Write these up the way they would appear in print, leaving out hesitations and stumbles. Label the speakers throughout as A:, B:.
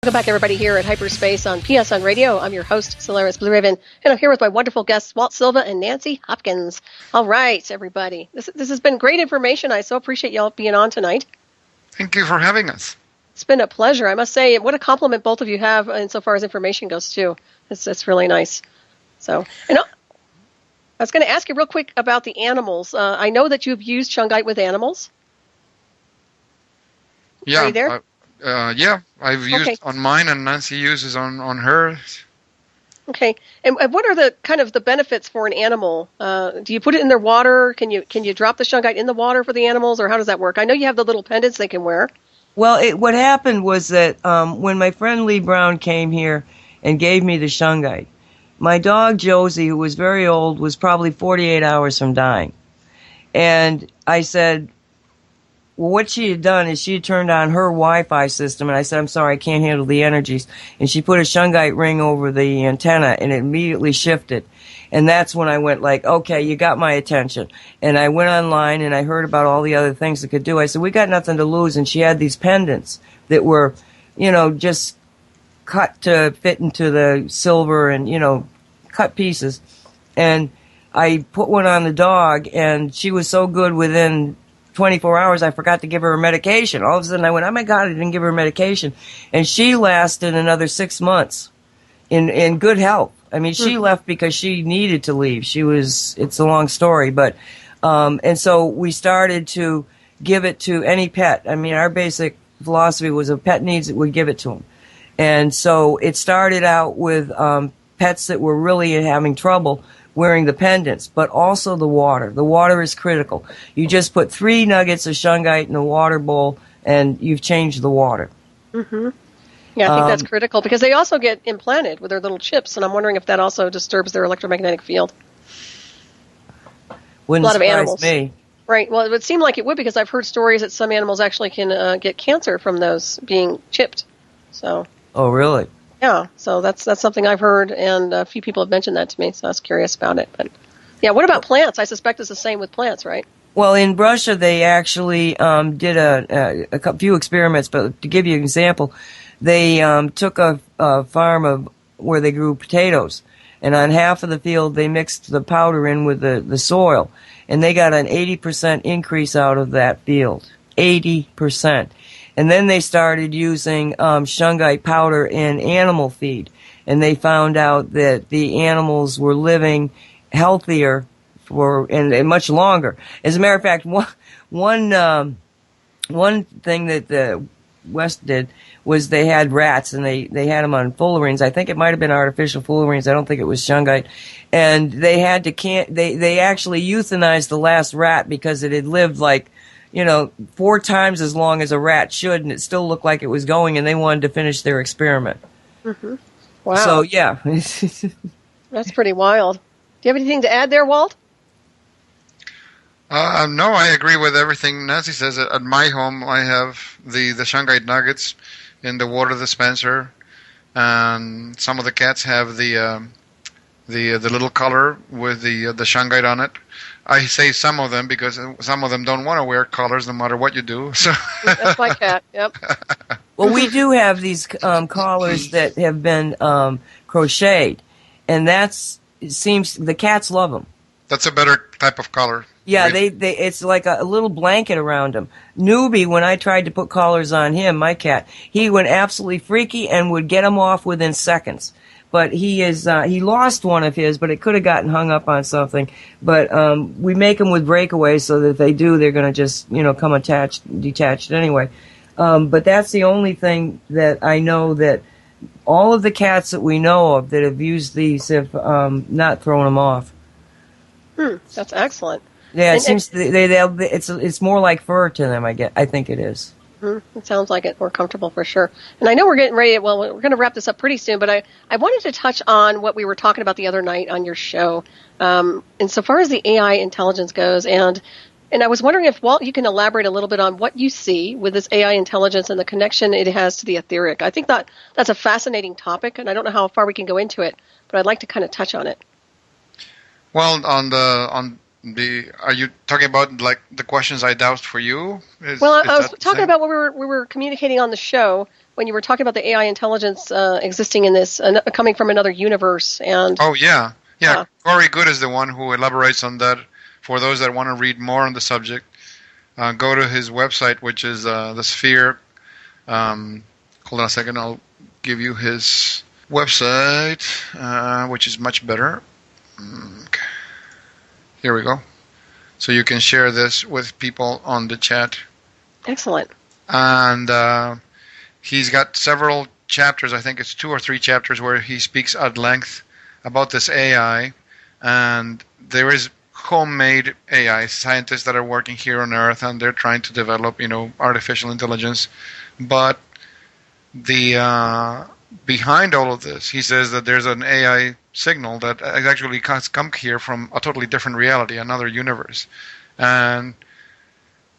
A: Welcome back, everybody, here at Hyperspace on PSN Radio. I'm your host, Solaris BlueRaven, and I'm here with my wonderful guests, Walt, Silva, and Nancy Hopkins. All right, everybody. This has been great information. I so appreciate y'all being on tonight.
B: Thank you for having us.
A: It's been a pleasure. I must say, what a compliment both of you have insofar as information goes, too. It's really nice. So, I was going to ask you real quick about the animals. I know that you've used shungite with animals.
B: Yeah.
A: Are you there?
B: I've used on mine, and Nancy uses on hers.
A: Okay, and what are the benefits for an animal? Do you put it in their water? Can you drop the shungite in the water for the animals, or how does that work? I know you have the little pendants they can wear.
C: Well, what happened was that when my friend Lee Brown came here and gave me the shungite, my dog Josie, who was very old, was probably 48 hours from dying, and I said, well, what she had done is she had turned on her Wi-Fi system, and I said, I'm sorry, I can't handle the energies. And she put a shungite ring over the antenna, and it immediately shifted. And that's when I went like, okay, you got my attention. And I went online, and I heard about all the other things it could do. I said, we got nothing to lose. And she had these pendants that were, just cut to fit into the silver and, cut pieces. And I put one on the dog, and she was so good within 24 hours, I forgot to give her medication. All of a sudden, I went, oh my God, I didn't give her medication. And she lasted another 6 months in good health. I mean, she left because she needed to leave. It's a long story, but, and so we started to give it to any pet. I mean, our basic philosophy was if a pet needs it, we'd give it to them. And so it started out with, pets that were really having trouble wearing the pendants, but also the water. The water is critical. You just put 3 nuggets of shungite in a water bowl, and you've changed the water.
A: Mm-hmm. Yeah, I think that's critical, because they also get implanted with their little chips, and I'm wondering if that also disturbs their electromagnetic field.
C: Wouldn't
A: a lot of
C: surprise
A: animals.
C: Me.
A: Right. Well, it would seem like it would, because I've heard stories that some animals actually can get cancer from those being chipped. So.
C: Oh, really?
A: Yeah, so that's something I've heard, and a few people have mentioned that to me, so I was curious about it. But yeah, what about plants? I suspect it's the same with plants, right?
C: Well, in Russia, they actually did a few experiments, but to give you an example, they took a farm where they grew potatoes, and on half of the field, they mixed the powder in with the soil, and they got an 80% increase out of that field. 80%. And then they started using shungite powder in animal feed, and they found out that the animals were living healthier and much longer. As a matter of fact, one thing that the West did was they had rats, and they had them on fullerenes. I think it might have been artificial fullerenes. I don't think it was shungite. And they had to they actually euthanized the last rat because it had lived 4 times as long as a rat should, and it still looked like it was going, and they wanted to finish their experiment.
A: Mm-hmm. Wow.
C: So, yeah.
A: That's pretty wild. Do you have anything to add there, Walt?
B: No, I agree with everything Nancy says. At my home, I have the shungite nuggets in the water dispenser, and some of the cats have the little collar with the shungite on it. I say some of them because some of them don't want to wear collars no matter what you do. So
A: that's my cat. Yep.
C: Well, we do have these collars that have been crocheted, and the cats love them.
B: That's a better type of collar.
C: Yeah, it's like a little blanket around them. Newbie, when I tried to put collars on him, my cat, he went absolutely freaky and would get them off within seconds. But he lost one of his, but it could have gotten hung up on something. But we make them with breakaways so that if they do, they're going to just, come detached anyway. But that's the only thing that I know that all of the cats that we know of that have used these have not thrown them off.
A: That's excellent.
C: Yeah, it seems it's more like fur to them. I think it is.
A: It sounds like it. More comfortable for sure. And I know we're getting ready. Well, we're going to wrap this up pretty soon, but I wanted to touch on what we were talking about the other night on your show, insofar as the AI intelligence goes. And I was wondering if, Walt, you can elaborate a little bit on what you see with this AI intelligence and the connection it has to the etheric. I think that's a fascinating topic, and I don't know how far we can go into it, but I'd like to kind of touch on it.
B: Well, on Are you talking about like the questions I doused for you?
A: Well, I was talking about what we were communicating on the show when you were talking about the AI intelligence existing in this, coming from another universe. And
B: oh yeah. Corey Good is the one who elaborates on that. For those that want to read more on the subject, go to his website, which is the Sphere. Hold on a second, I'll give you his website, which is much better. Okay. Here we go. So you can share this with people on the chat.
A: Excellent.
B: And he's got several chapters, I think it's 2 or 3 chapters, where he speaks at length about this AI. And there is homemade AI scientists that are working here on Earth, and they're trying to develop, artificial intelligence. But the behind all of this, he says that there's an AI signal that actually come here from a totally different reality, another universe. And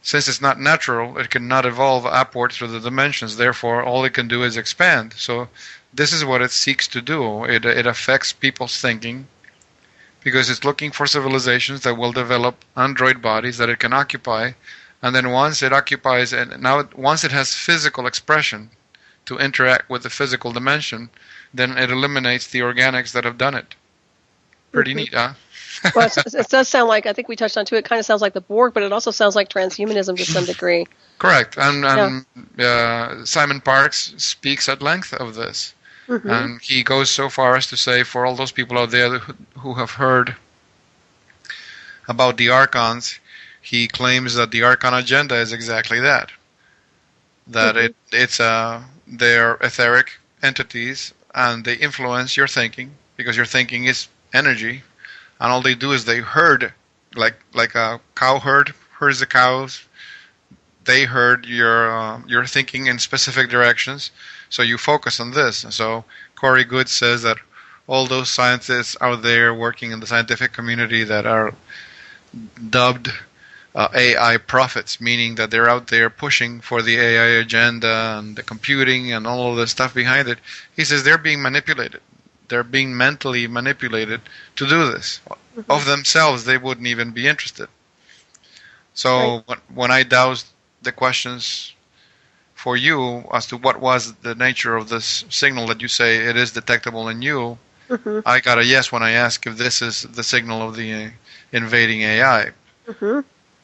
B: since it's not natural, it cannot evolve upward through the dimensions. Therefore, all it can do is expand. So this is what it seeks to do. It affects people's thinking because it's looking for civilizations that will develop android bodies that it can occupy. And then once it occupies, once it has physical expression to interact with the physical dimension, then it eliminates the organics that have done it. Pretty neat, huh?
A: Well, it does sound like, I think we touched on too, it kind of sounds like the Borg, but it also sounds like transhumanism to some degree.
B: Correct. And Simon Parkes speaks at length of this. Mm-hmm. And he goes so far as to say, for all those people out there who have heard about the Archons, he claims that the Archon agenda is exactly that. That it's they're etheric entities, and they influence your thinking, because your thinking is energy, and all they do is they herd, like a cow herds the cows. They herd your thinking in specific directions, so you focus on this. And so Corey Good says that all those scientists out there working in the scientific community that are dubbed AI prophets, meaning that they're out there pushing for the AI agenda and the computing and all of the stuff behind it. He says they're being manipulated. They're being mentally manipulated to do this. Mm-hmm. Of themselves, they wouldn't even be interested. So when I doused the questions for you as to what was the nature of this signal that you say it is detectable in you, mm-hmm. I got a yes when I asked if this is the signal of the invading AI. Mm-hmm.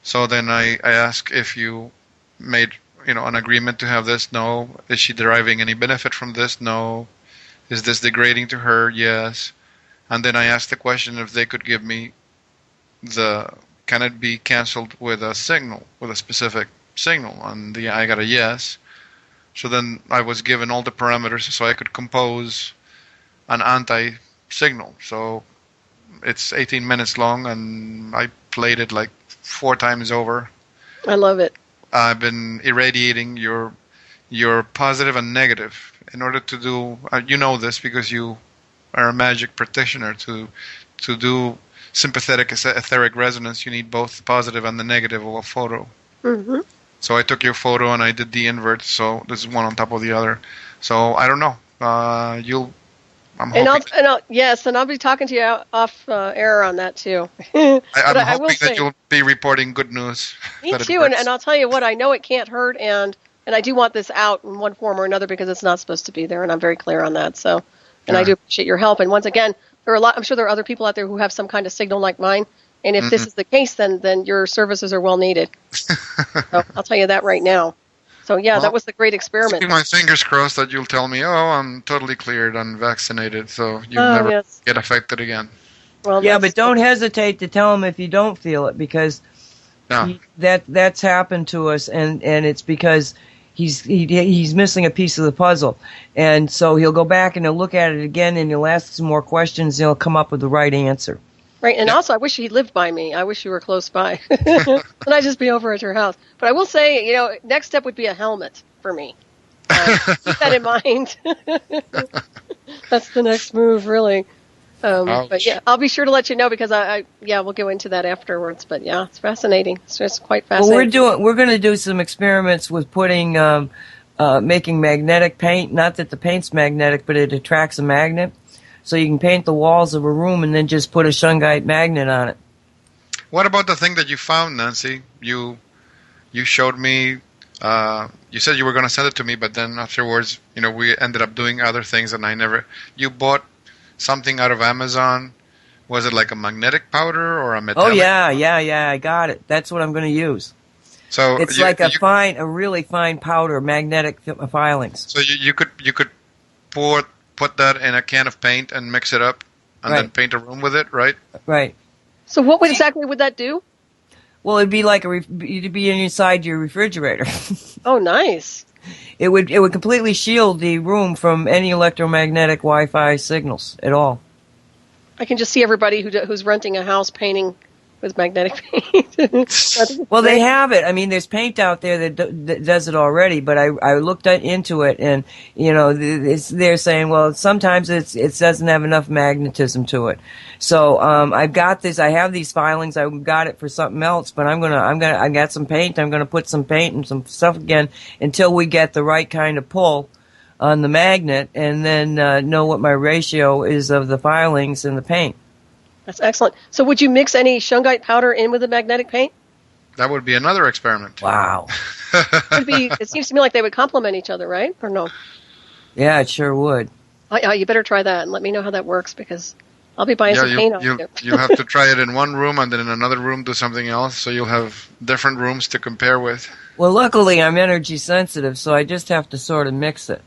B: So then I ask if you made an agreement to have this. No. Is she deriving any benefit from this? No. Is this degrading to her? Yes. And then I asked the question if they could give me can it be canceled with a signal, with a specific signal? And I got a yes. So then I was given all the parameters so I could compose an anti-signal. So it's 18 minutes long, and I played it like 4 times over.
A: I love it.
B: I've been irradiating your positive and negative in order to do. This because you are a magic practitioner. To do sympathetic etheric resonance, you need both the positive and the negative of a photo. Mm-hmm. So I took your photo and I did the invert. So this is one on top of the other. So I don't know. I'm hoping.
A: Yes, and I'll be talking to you off air on that too.
B: I'm hoping that you'll be reporting good news.
A: Me too, and I'll tell you what, I know it can't hurt, and I do want this out in one form or another because it's not supposed to be there, and I'm very clear on that. So, and I do appreciate your help. And once again, I'm sure there are other people out there who have some kind of signal like mine. And if this is the case, then your services are well needed. So I'll tell you that right now. So, that was the great experiment.
B: Keep my fingers crossed that you'll tell me, I'm totally cleared and vaccinated, so you'll never get affected again.
C: Well, but don't hesitate to tell him if you don't feel it, because that's happened to us, and it's because he's missing a piece of the puzzle. And so he'll go back and he'll look at it again, and he'll ask some more questions, and he'll come up with the right answer.
A: Right, and also I wish he lived by me. I wish you were close by. Then I'd just be over at your house. But I will say, next step would be a helmet for me. Keep that in mind. That's the next move, really. But I'll be sure to let you know, because we'll go into that afterwards. But it's fascinating. It's just quite fascinating.
C: Well, we're going to do some experiments with putting, making magnetic paint. Not that the paint's magnetic, but it attracts a magnet. So you can paint the walls of a room and then just put a shungite magnet on it.
B: What about the thing that you found, Nancy? You showed me. You said you were going to send it to me, but then afterwards, we ended up doing other things, and I never. You bought something out of Amazon. Was it like a magnetic powder or a metallic?
C: Oh yeah, I got it. That's what I'm going to use.
B: So
C: it's like a really fine powder, magnetic filings.
B: So you could put that in a can of paint and mix it up, and then paint a room with it, right?
C: Right.
A: So what exactly would that do?
C: Well, it'd be like it'd be inside your refrigerator.
A: Oh, nice.
C: It would completely shield the room from any electromagnetic Wi-Fi signals at all.
A: I can just see everybody who's renting a house painting with magnetic paint.
C: Well, they have it. I mean, there's paint out there that does it already, but I looked into it, and they're saying, well, sometimes it doesn't have enough magnetism to it. So I've got this. I have these filings. I got it for something else, but I got some paint. I'm gonna put some paint and some stuff again until we get the right kind of pull on the magnet, and then know what my ratio is of the filings and the paint.
A: That's excellent. So would you mix any shungite powder in with the magnetic paint?
B: That would be another experiment.
C: Wow.
A: It seems to me like they would complement each other, right? Or no?
C: Yeah, it sure would.
A: You better try that and let me know how that works, because I'll be buying some paint off you.
B: You have to try it in one room, and then in another room do something else, so you'll have different rooms to compare with.
C: Well, luckily I'm energy sensitive, so I just have to sort of mix it.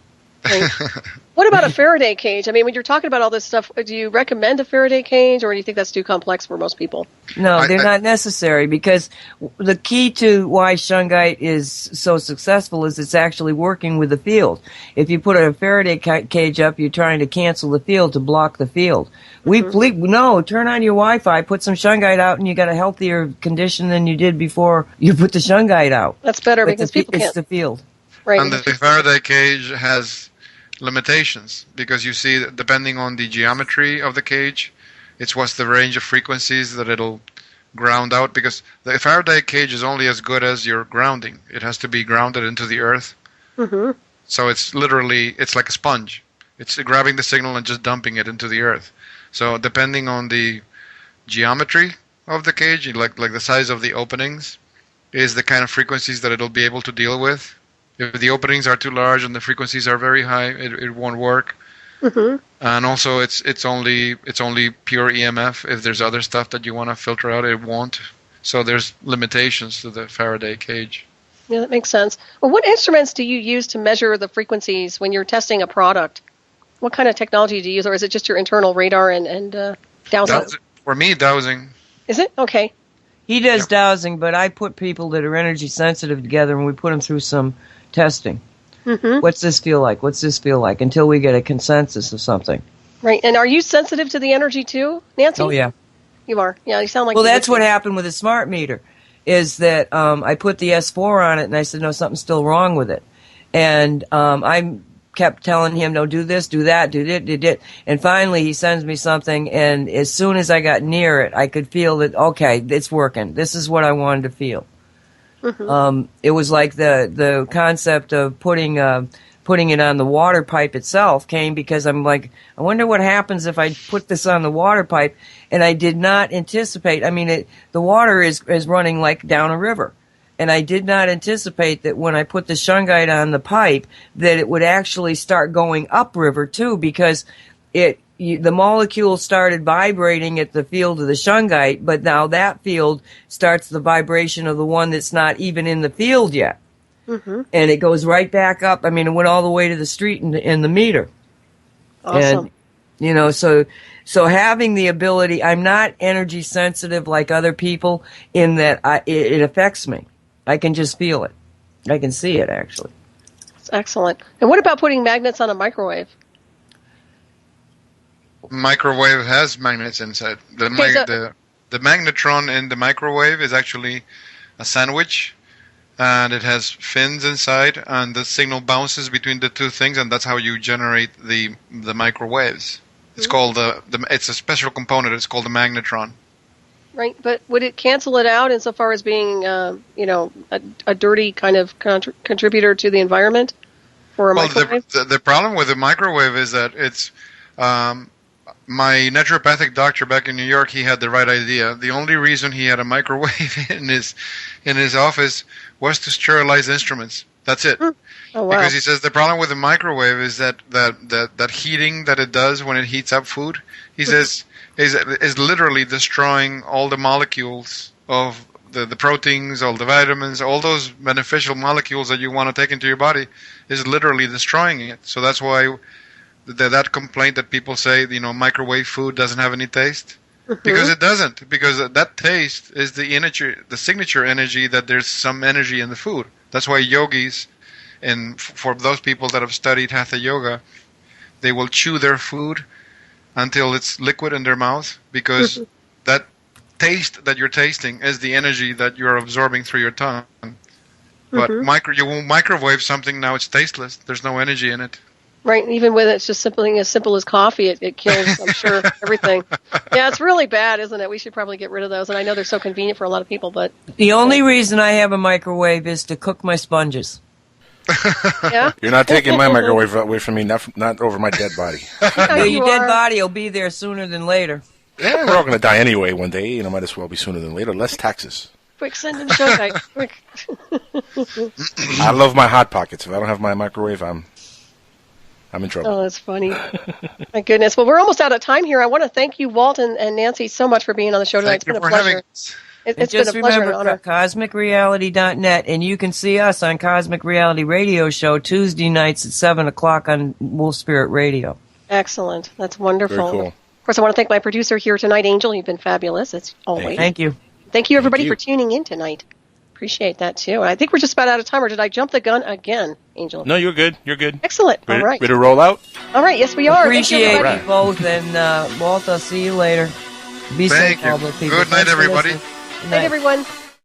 A: What about a Faraday cage? I mean, when you're talking about all this stuff, do you recommend a Faraday cage, or do you think that's too complex for most people?
C: No, they're not necessary, because the key to why shungite is so successful is it's actually working with the field. If you put a Faraday cage up, you're trying to cancel the field to block the field. No, turn on your Wi-Fi, put some shungite out, and you got a healthier condition than you did before you put the shungite out.
A: That's better, because people can't.
C: It's the field.
A: Right.
B: And the Faraday cage has limitations, because you see, depending on the geometry of the cage, it's what's the range of frequencies that it'll ground out, because the Faraday cage is only as good as your grounding. It has to be grounded into the earth. Mm-hmm. So it's like a sponge. It's grabbing the signal and just dumping it into the earth. So depending on the geometry of the cage, like the size of the openings, is the kind of frequencies that it'll be able to deal with. If the openings are too large and the frequencies are very high, it won't work. Mm-hmm. And also, it's only pure EMF. If there's other stuff that you want to filter out, it won't. So there's limitations to the Faraday cage.
A: Yeah, that makes sense. Well, what instruments do you use to measure the frequencies when you're testing a product? What kind of technology do you use, or is it just your internal radar and dowsing?
B: For me, dowsing.
A: Is it? Okay.
C: He does dowsing, but I put people that are energy sensitive together, and we put them through some testing. Mm-hmm. What's this feel like? What's this feel like? Until we get a consensus of something.
A: Right. And are you sensitive to the energy too, Nancy?
C: Oh, yeah.
A: You are. Yeah, you sound like...
C: Well, that's what happened with the smart meter, is that I put the S4 on it, and I said, no, something's still wrong with it. And I kept telling him, no, do this, do that, do it. And finally, he sends me something, and as soon as I got near it, I could feel that, okay, it's working. This is what I wanted to feel. Mm-hmm. It was like the concept of putting it on the water pipe itself came because I'm like, I wonder what happens if I put this on the water pipe, and I did not anticipate. I mean, the water is running like down a river, and I did not anticipate that when I put the shungite on the pipe that it would actually start going upriver too, because the molecule started vibrating at the field of the shungite, but now that field starts the vibration of the one that's not even in the field yet. Mm-hmm. And it goes right back up. I mean, it went all the way to the street in the meter.
A: Awesome.
C: And, so having the ability, I'm not energy sensitive like other people in that it affects me. I can just feel it. I can see it, actually.
A: That's excellent. And what about putting magnets on a microwave?
B: Microwave has magnets inside. The magnetron in the microwave is actually a sandwich, and it has fins inside, and the signal bounces between the two things, and that's how you generate the microwaves. It's called it's a special component. It's called the magnetron.
A: Right, but would it cancel it out insofar as being, a dirty kind of contributor to the environment for a microwave?
B: The problem with the microwave is that it's my naturopathic doctor back in New York, he had the right idea. The only reason he had a microwave in his office was to sterilize instruments. That's it.
A: Oh, wow.
B: Because he says the problem with the microwave is that heating that it does when it heats up food, he says, is literally destroying all the molecules of the proteins, all the vitamins, all those beneficial molecules that you want to take into your body, is literally destroying it. So that's why that complaint that people say, microwave food doesn't have any taste. Because it doesn't. Because that taste is the signature energy that there's some energy in the food. That's why yogis, and for those people that have studied Hatha Yoga, they will chew their food until it's liquid in their mouth, because that taste that you're tasting is the energy that you're absorbing through your tongue. But you will microwave something, now it's tasteless. There's no energy in it.
A: Right, even with it's just something as simple as coffee, it kills, I'm sure, everything. Yeah, it's really bad, isn't it? We should probably get rid of those, and I know they're so convenient for a lot of people, but...
C: The only reason I have a microwave is to cook my sponges.
A: Yeah?
D: You're not taking my microwave away from me, not over my dead body.
A: Yeah,
C: Your dead body will be there sooner than later.
D: Yeah, we're all going to die anyway one day. Might as well be sooner than later. Less taxes.
A: Quick, send in Showtime. Quick.
D: I love my Hot Pockets. If I don't have my microwave, I'm in trouble.
A: Oh, that's funny. My goodness. Well, we're almost out of time here. I want to thank you, Walt and Nancy, so much for being on the show tonight. It's been a pleasure. It's been a pleasure and honor.
C: CosmicReality.net, and you can see us on Cosmic Reality Radio Show Tuesday nights at 7 o'clock on Wolf Spirit Radio.
A: Excellent. That's wonderful.
D: Very cool.
A: Of course, I want to thank my producer here tonight, Angel. You've been fabulous, as always.
C: Thank you.
A: Thank you, everybody, for tuning in tonight. Appreciate that, too. And I think we're just about out of time, or did I jump the gun again, Angel?
D: No, you're good. You're good.
A: Excellent.
D: Ready,
A: All right.
D: Ready to roll out?
A: All right. Yes, we are.
C: Appreciate you both, and Walt, I'll see you later. Be safe, all the people.
B: Good night, everybody.
A: Good night, everyone.